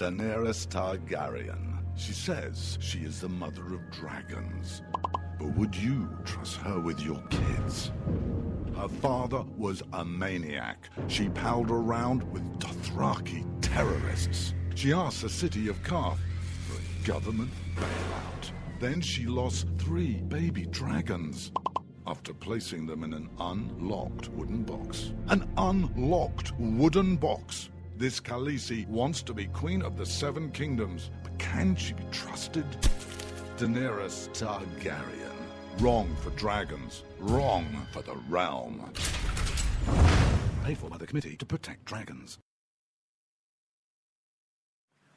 Daenerys Targaryen. She says she is the mother of dragons. But would you trust her with your kids? Her father was a maniac. She palled around with Dothraki terrorists. She asked the city of Karth for a government bailout. Then she lost 3 baby dragons after placing them in an unlocked wooden box. An unlocked wooden box. This Khaleesi wants to be queen of the 7 kingdoms, but can she be trusted? Daenerys Targaryen. Wrong for dragons. Wrong for the realm. Paid for by the Committee to Protect Dragons.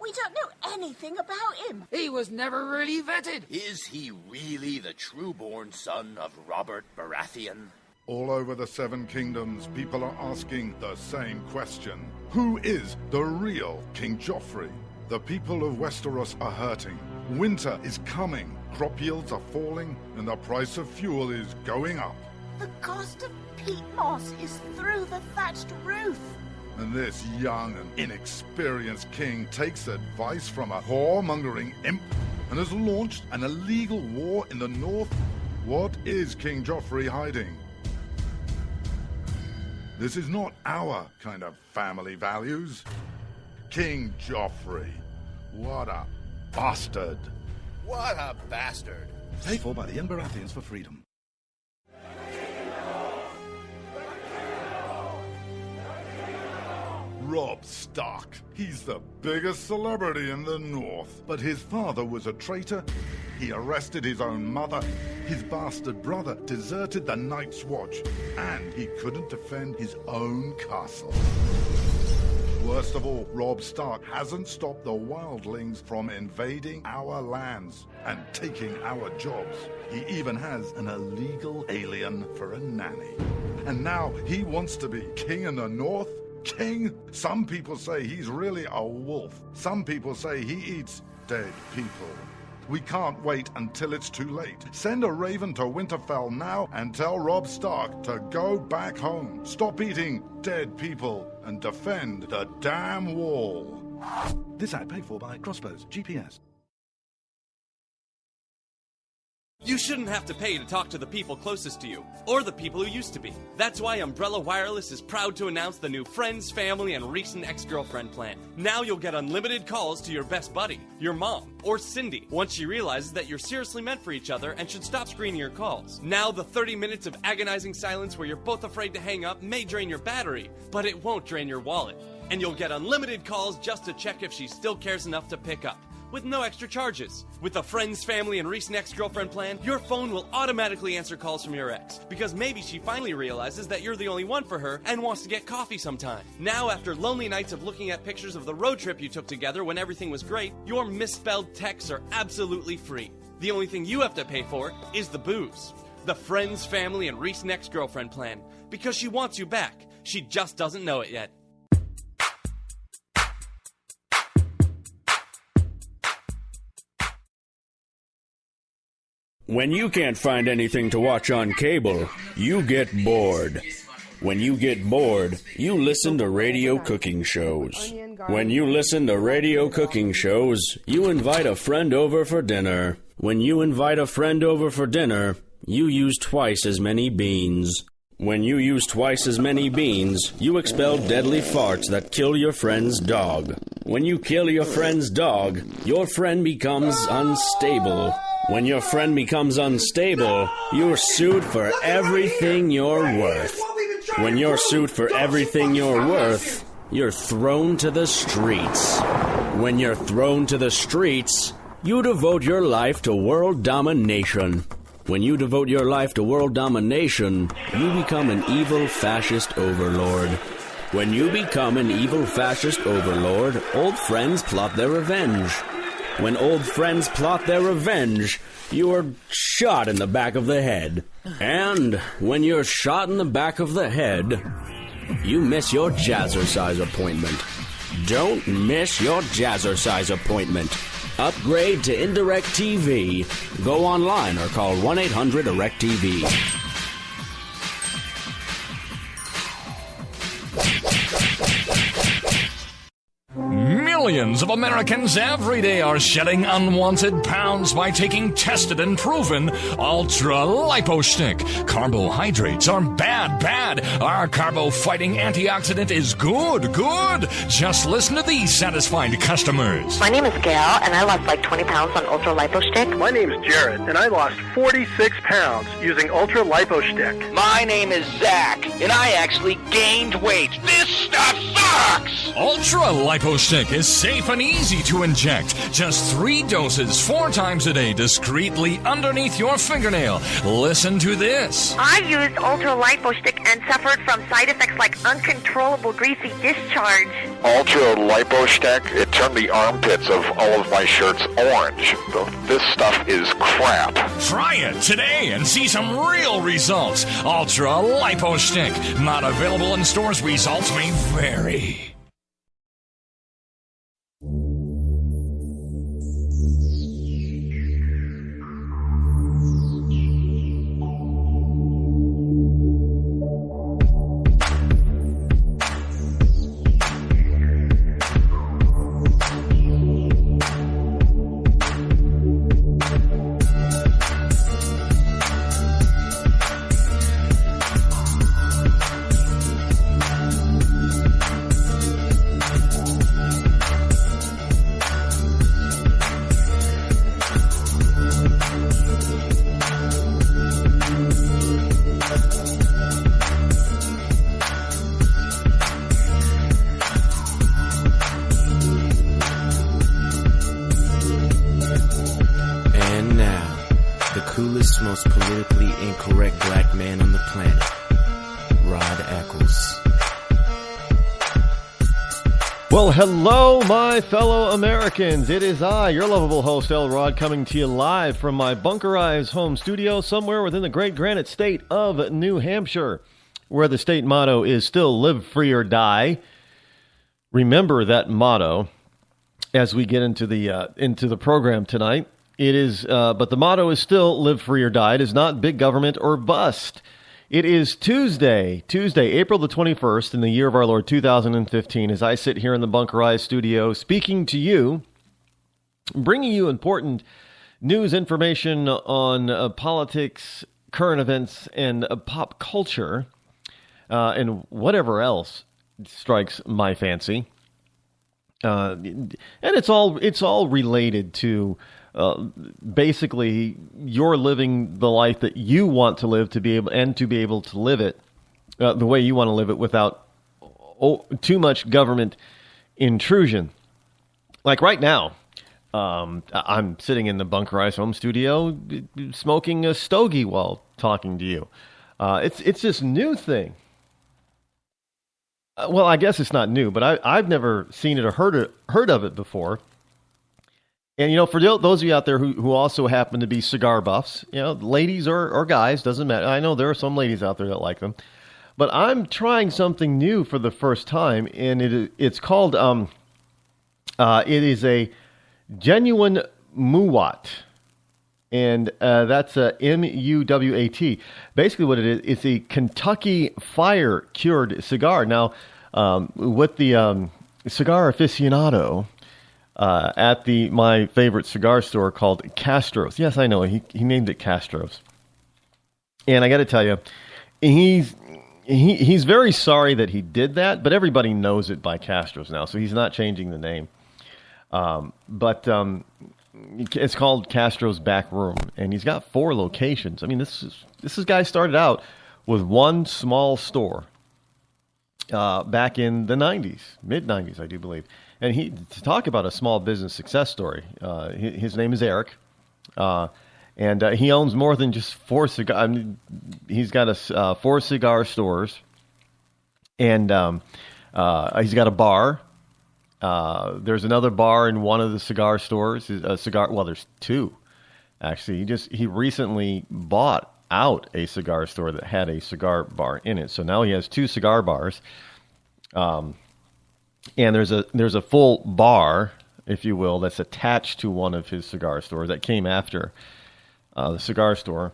We don't know anything about him. He was never really vetted. Is he really the true-born son of Robert Baratheon? All over the 7 kingdoms, people are asking the same question. Who is the real King Joffrey? The people of Westeros are hurting. Winter is coming. Crop yields are falling, and the price of fuel is going up. The cost of peat moss is through the thatched roof. And this young and inexperienced king takes advice from a whoremongering imp and has launched an illegal war in the north. What is King Joffrey hiding? This is not our kind of family values. King Joffrey. What a bastard. What a bastard. Paid for by the young Baratheons for freedom. Robb Stark. He's the biggest celebrity in the North. But his father was a traitor. He arrested his own mother. His bastard brother deserted the Night's Watch. And he couldn't defend his own castle. Worst of all, Robb Stark hasn't stopped the wildlings from invading our lands and taking our jobs. He even has an illegal alien for a nanny. And now he wants to be king in the North? King? Some people say he's really a wolf. Some people say he eats dead people. We can't wait until it's too late. Send a raven to Winterfell now and tell Robb Stark to go back home. Stop eating dead people and defend the damn wall. This ad paid for by Crossbows GPS. You shouldn't have to pay to talk to the people closest to you, or the people who used to be. That's why Umbrella Wireless is proud to announce the new Friends, Family, and Recent Ex-Girlfriend plan. Now you'll get unlimited calls to your best buddy, your mom, or Cindy, once she realizes that you're seriously meant for each other and should stop screening your calls. Now the 30 minutes of agonizing silence where you're both afraid to hang up may drain your battery, but it won't drain your wallet. And you'll get unlimited calls just to check if she still cares enough to pick up, with no extra charges. With the Friends, Family, and Recent Ex-Girlfriend plan, your phone will automatically answer calls from your ex, because maybe she finally realizes that you're the only one for her and wants to get coffee sometime. Now, after lonely nights of looking at pictures of the road trip you took together when everything was great, your misspelled texts are absolutely free. The only thing you have to pay for is the booze. The Friends, Family, and Recent Ex-Girlfriend plan, because she wants you back. She just doesn't know it yet. When you can't find anything to watch on cable, you get bored. When you get bored, you listen to radio cooking shows. When you listen to radio cooking shows, you invite a friend over for dinner. When you invite a friend over for dinner, you use twice as many beans. When you use twice as many beans, you expel deadly farts that kill your friend's dog. When you kill your friend's dog, your friend becomes unstable. When your friend becomes unstable, you're sued for everything you're worth. When you're sued for everything you're worth, you're thrown to the streets. When you're thrown to the streets, you devote your life to world domination. When you devote your life to world domination, you become an evil fascist overlord. When you become an evil fascist overlord, old friends plot their revenge. When old friends plot their revenge, you are shot in the back of the head. And when you're shot in the back of the head, you miss your jazzercise appointment. Don't miss your jazzercise appointment. Upgrade to Indirect TV. Go online or call 1-800-DIRECT-TV. Millions of Americans every day are shedding unwanted pounds by taking tested and proven Ultra Lipo Stick. Carbohydrates are bad. Our carbo-fighting antioxidant is good. Just listen to these satisfied customers. My name is Gail, and I lost like 20 pounds on Ultra Lipo Stick. My name is Jared, and I lost 46 pounds using Ultra Lipo Stick. My name is Zach, and I actually gained weight. This stuff sucks! Ultra Lipo Stick is safe and easy to inject. Just 3 doses 4 times a day discreetly underneath your fingernail. Listen to this. I used Ultra Lipo Stick and suffered from side effects like uncontrollable greasy discharge. Ultra Lipo Stick, it turned the armpits of all of my shirts orange. This stuff is crap. Try it today and see some real results. Ultra Lipo Stick. Not available in stores. Results may vary. Most politically incorrect black man on the planet, Rod Eccles. Well, hello, my fellow Americans. It is I, your lovable host, L. Rod, coming to you live from my bunkerized home studio somewhere within the great granite state of New Hampshire, where the state motto is still live free or die. Remember that motto as we get into the program tonight. It is, but the motto is still live free or die. It is not big government or bust. It is Tuesday, April the 21st in the year of our Lord 2015, as I sit here in the bunkerized studio speaking to you, bringing you important news information on politics, current events, and pop culture, and whatever else strikes my fancy. And it's all related to basically you're living the life that you want to live to be able to live it the way you want to live it without too much government intrusion. Like right now, I'm sitting in the bunkerized home studio smoking a stogie while talking to you. It's this new thing. Well, I guess it's not new, but I've never seen it or heard of it before. And, you know, for those of you out there who also happen to be cigar buffs, you know, ladies or guys, doesn't matter. I know there are some ladies out there that like them. But I'm trying something new for the first time, and it's called, it is a genuine Muwat. And that's M-U-W-A-T. Basically what it is, it's a Kentucky fire-cured cigar. Now, with the cigar aficionado at my favorite cigar store called Castro's. Yes, I know, he named it Castro's. And I got to tell you, he's very sorry that he did that, but everybody knows it by Castro's now, so he's not changing the name. But it's called Castro's Back Room, and he's got 4 locations. I mean, this guy started out with one small store back in the 90s, mid-90s, I do believe. And to talk about a small business success story, his name is Eric, and he owns more than just 4 cigar. I mean, he's got 4 cigar stores, and he's got a bar. There's another bar in one of the cigar stores. Well, there's 2, actually. He recently bought out a cigar store that had a cigar bar in it. So now he has 2 cigar bars. And there's a full bar, if you will, that's attached to one of his cigar stores that came after the cigar store.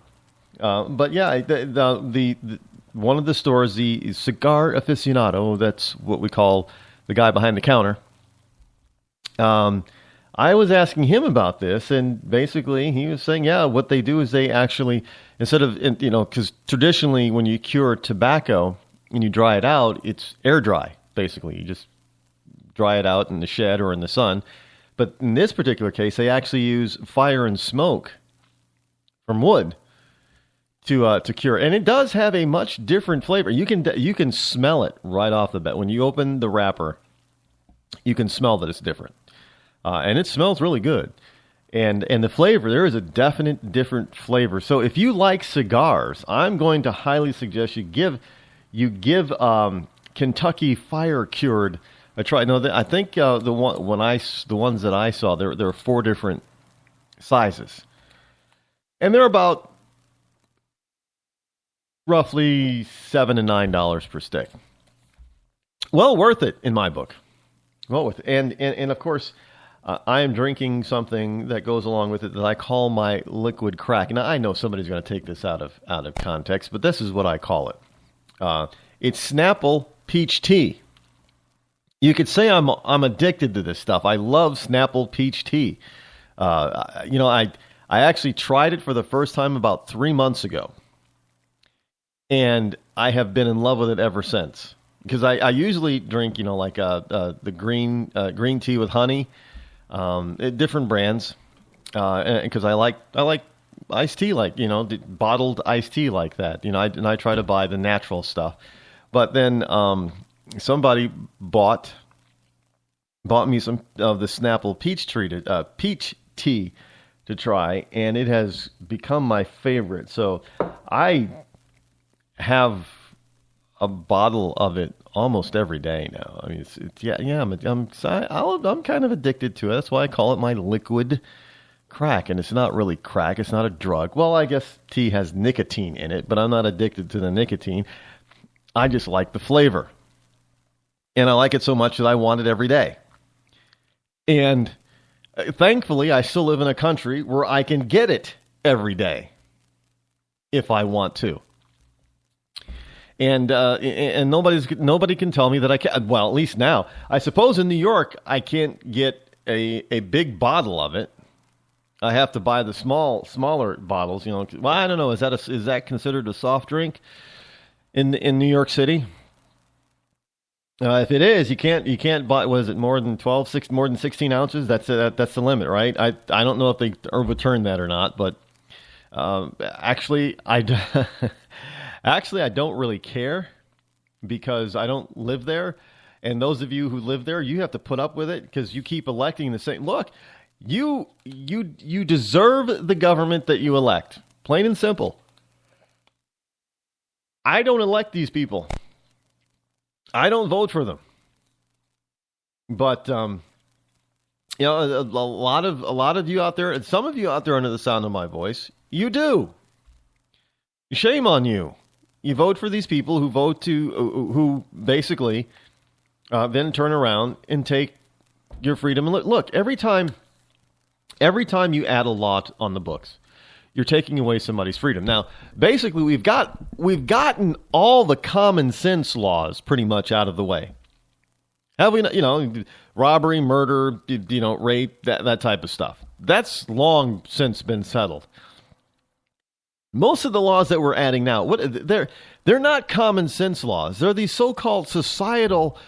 But yeah, the one of the stores, the cigar aficionado, that's what we call the guy behind the counter. I was asking him about this, and basically he was saying, yeah, what they do is they actually, instead of, because traditionally when you cure tobacco and you dry it out, it's air dry, basically. You just dry it out in the shed or in the sun. But in this particular case, they actually use fire and smoke from wood to cure. And it does have a much different flavor. You can smell it right off the bat. When you open the wrapper, you can smell that it's different. And it smells really good. And the flavor, there is a definite different flavor. So if you like cigars, I'm going to highly suggest you give Kentucky Fire Cured a try. No, I think the ones that I saw, there are 4 different sizes. And they're about roughly $7 to $9 per stick. Well worth it in my book. Well worth it. And of course, I am drinking something that goes along with it that I call my liquid crack. Now, I know somebody's going to take this out of context, but this is what I call it. It's Snapple Peach Tea. You could say I'm addicted to this stuff. I love Snapple Peach Tea. I actually tried it for the first time about 3 months ago, and I have been in love with it ever since. Because I usually drink, the green tea with honey. Different brands, because I like iced tea, bottled iced tea like that. I try to buy the natural stuff. But then somebody bought me some of the Snapple peach tea to try, and it has become my favorite. So I have a bottle of it almost every day now. I mean, I'm kind of addicted to it. That's why I call it my liquid crack. And it's not really crack. It's not a drug. Well, I guess tea has nicotine in it, but I'm not addicted to the nicotine. I just like the flavor. And I like it so much that I want it every day. And thankfully, I still live in a country where I can get it every day if I want to. And nobody can tell me that I can't. Well, at least now. I suppose in New York, I can't get a big bottle of it. I have to buy the smaller bottles. Well, I don't know. Is that considered a soft drink in New York City? If it is, you can't buy. Was it more than 16 ounces? That's the limit, right? I don't know if they overturned that or not, but actually, I don't really care because I don't live there. And those of you who live there, you have to put up with it because you keep electing the same. Look, you deserve the government that you elect. Plain and simple. I don't elect these people. I don't vote for them. But a lot of you out there, and some of you out there under the sound of my voice, you do. Shame on you. You vote for these people who basically then turn around and take your freedom. And look, every time you add a law on the books, you're taking away somebody's freedom. Now, basically, we've gotten all the common sense laws pretty much out of the way. Have we? Robbery, murder, rape, that type of stuff. That's long since been settled. Most of the laws that we're adding now, they're not common sense laws. They're these so-called societal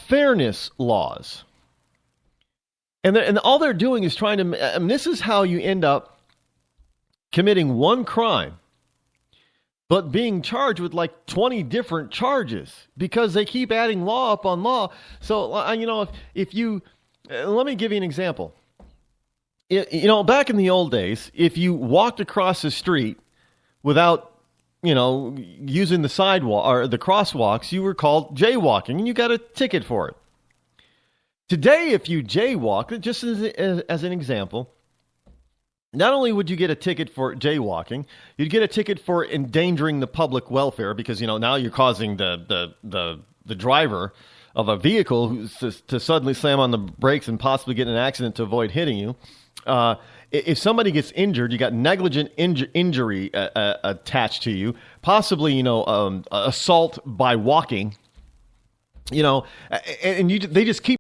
fairness laws. And all they're doing is trying to... this is how you end up committing one crime, but being charged with like 20 different charges because they keep adding law upon law. So, if you... let me give you an example. Back in the old days, if you walked across the street without, using the sidewalk or the crosswalks, you were called jaywalking, and you got a ticket for it. Today, if you jaywalk, just as an example, not only would you get a ticket for jaywalking, you'd get a ticket for endangering the public welfare because now you're causing the driver of a vehicle to suddenly slam on the brakes and possibly get in an accident to avoid hitting you. If somebody gets injured, you got negligent injury attached to you, possibly, assault by walking, and they just keep